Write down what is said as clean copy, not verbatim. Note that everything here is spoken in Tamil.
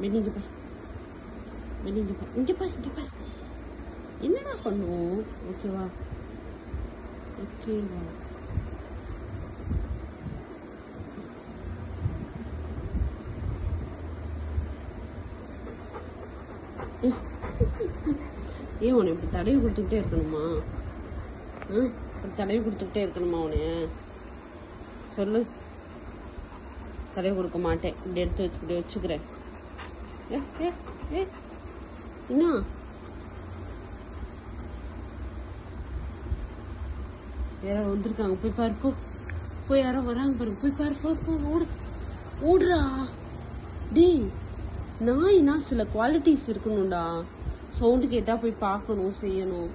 வெளியே பாரு, வெளியே பாரு, இங்கே பாரு, இங்கே பாரு. என்னடா பண்ணுவோம்? ஓகேவா? ஓகேவா? ஏன் உன்னை இப்படி தடவி கொடுத்துக்கிட்டே இருக்கணுமா? இப்படி தடவி கொடுத்துக்கிட்டே இருக்கணுமா உன்னை? சொல்லு. தடவி கொடுக்க மாட்டேன். இப்படி எடுத்து வச்சு இப்படி வச்சுக்கிறேன். ஏ ஏ ஏ என்ன யாரோ வந்திருக்காங்க, போய் பாரு. போய் யாரோ வராங்க பாரு, போய் பாரு. போ ஓடு, ஓடுறா. டேய், நாய்னா சில குவாலிட்டிஸ் இருக்கணும்டா. சவுண்டு கேட்டா போய் பார்க்கணும், செய்யணும்.